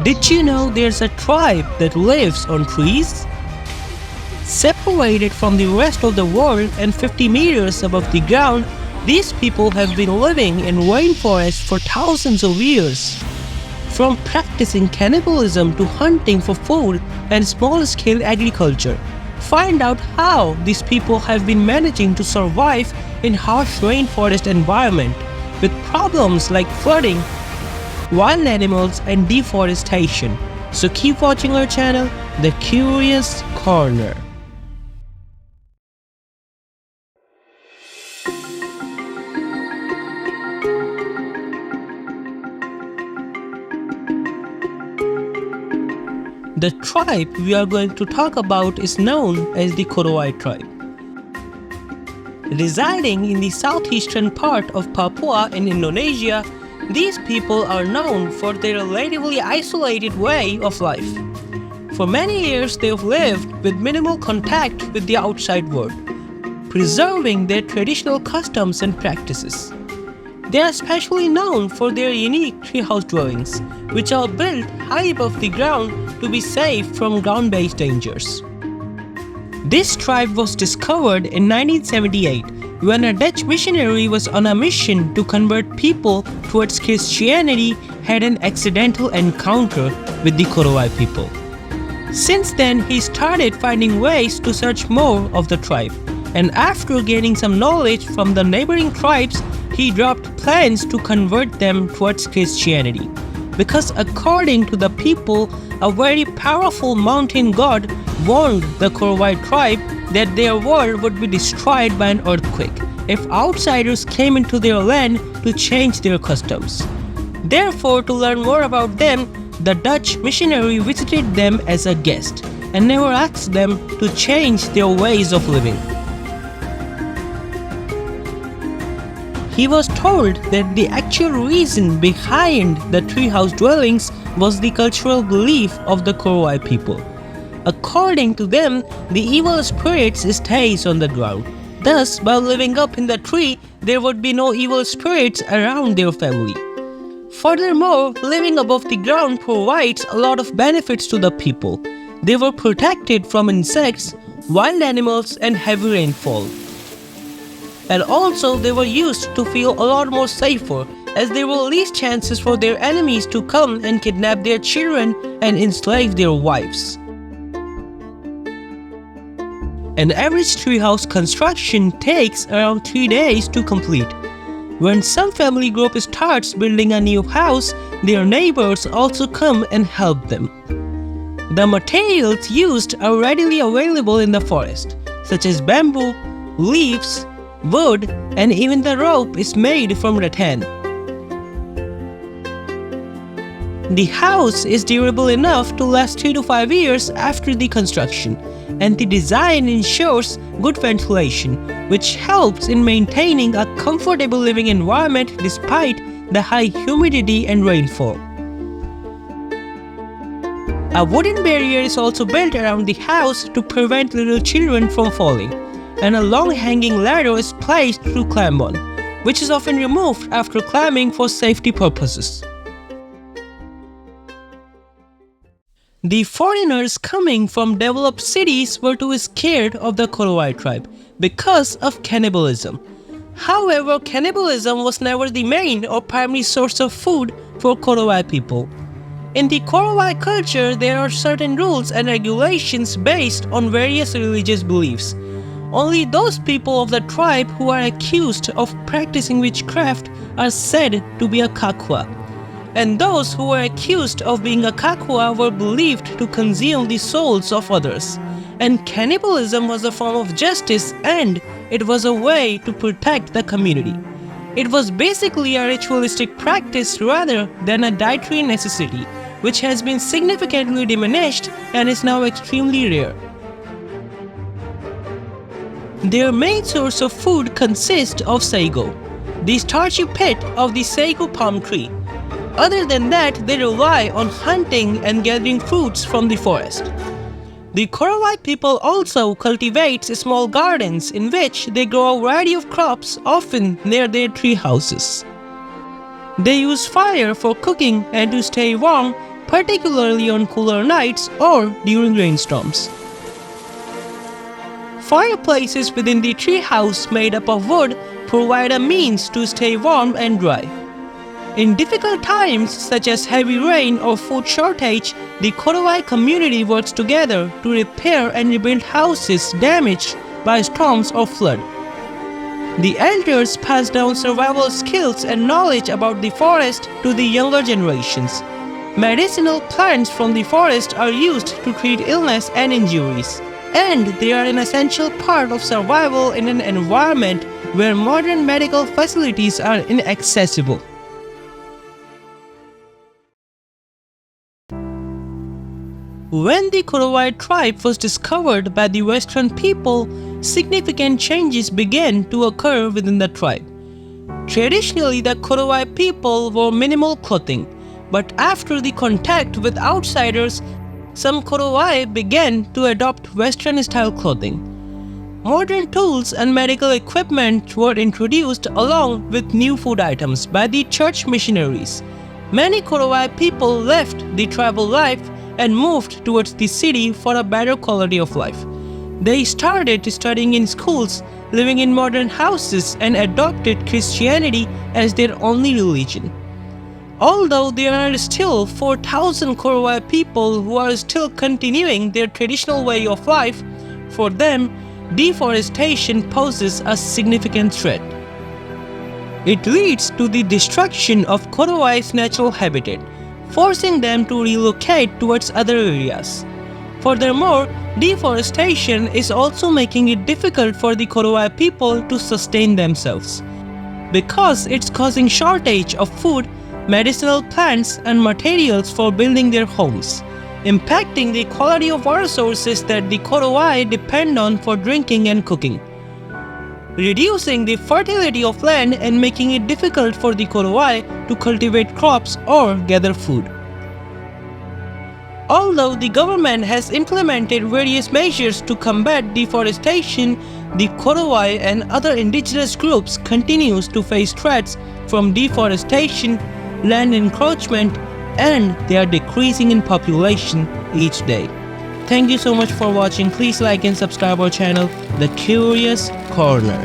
Did you know there's a tribe that lives on trees? Separated from the rest of the world and 50 meters above the ground, these people have been living in rainforests for thousands of years. From practicing cannibalism to hunting for food and small-scale agriculture, find out how these people have been managing to survive in harsh rainforest environment with problems like flooding, wild animals and deforestation. So keep watching our channel, The Curious Corner. The tribe we are going to talk about is known as the Korowai tribe. Residing in the southeastern part of Papua in Indonesia, these people are known for their relatively isolated way of life. For many years they have lived with minimal contact with the outside world, preserving their traditional customs and practices. They are especially known for their unique treehouse dwellings, which are built high above the ground to be safe from ground-based dangers. This tribe was discovered in 1978 when a Dutch missionary was on a mission to convert people towards Christianity had an accidental encounter with the Korowai people. Since then, he started finding ways to search more of the tribe, and after gaining some knowledge from the neighboring tribes, he dropped plans to convert them towards Christianity. Because according to the people, a very powerful mountain god warned the Korowai tribe that their world would be destroyed by an earthquake if outsiders came into their land to change their customs. Therefore, to learn more about them, the Dutch missionary visited them as a guest and never asked them to change their ways of living. He was told that the actual reason behind the treehouse dwellings was the cultural belief of the Korowai people. According to them, the evil spirits stays on the ground. Thus, by living up in the tree, there would be no evil spirits around their family. Furthermore, living above the ground provides a lot of benefits to the people. They were protected from insects, wild animals, and heavy rainfall. And also they were used to feel a lot more safer, as there were least chances for their enemies to come and kidnap their children and enslave their wives. An average treehouse construction takes around 3 days to complete. When some family group starts building a new house, their neighbors also come and help them. The materials used are readily available in the forest, such as bamboo, leaves, wood, and even the rope is made from rattan. The house is durable enough to last 3 to 5 years after the construction, and the design ensures good ventilation, which helps in maintaining a comfortable living environment despite the high humidity and rainfall. A wooden barrier is also built around the house to prevent little children from falling, and a long hanging ladder is placed to climb on, which is often removed after climbing for safety purposes. The foreigners coming from developed cities were too scared of the Korowai tribe because of cannibalism. However, cannibalism was never the main or primary source of food for Korowai people. In the Korowai culture, there are certain rules and regulations based on various religious beliefs. Only those people of the tribe who are accused of practicing witchcraft are said to be a kakwa, and those who were accused of being a kakwa were believed to consume the souls of others. And cannibalism was a form of justice, and it was a way to protect the community. It was basically a ritualistic practice rather than a dietary necessity, which has been significantly diminished and is now extremely rare. Their main source of food consists of sago, the starchy pit of the sago palm tree. Other than that, they rely on hunting and gathering fruits from the forest. The Korowai people also cultivate small gardens in which they grow a variety of crops, often near their tree houses. They use fire for cooking and to stay warm, particularly on cooler nights or during rainstorms. Fireplaces within the treehouse made up of wood provide a means to stay warm and dry. In difficult times such as heavy rain or food shortage, the Korowai community works together to repair and rebuild houses damaged by storms or flood. The elders pass down survival skills and knowledge about the forest to the younger generations. Medicinal plants from the forest are used to treat illness and injuries, and they are an essential part of survival in an environment where modern medical facilities are inaccessible. When the Korowai tribe was discovered by the Western people, significant changes began to occur within the tribe. Traditionally, the Korowai people wore minimal clothing, but after the contact with outsiders, some Korowai began to adopt Western-style clothing. Modern tools and medical equipment were introduced along with new food items by the church missionaries. Many Korowai people left the tribal life and moved towards the city for a better quality of life. They started studying in schools, living in modern houses, and adopted Christianity as their only religion. Although there are still 4,000 Korowai people who are still continuing their traditional way of life, for them, deforestation poses a significant threat. It leads to the destruction of Korowai's natural habitat, forcing them to relocate towards other areas. Furthermore, deforestation is also making it difficult for the Korowai people to sustain themselves, because it's causing shortage of food, medicinal plants, and materials for building their homes, impacting the quality of water sources that the Korowai depend on for drinking and cooking, reducing the fertility of land and making it difficult for the Korowai to cultivate crops or gather food. Although the government has implemented various measures to combat deforestation, the Korowai and other indigenous groups continues to face threats from deforestation, land encroachment, and they are decreasing in population each day. Thank you so much for watching. Please like and subscribe our channel, The Curious Corner.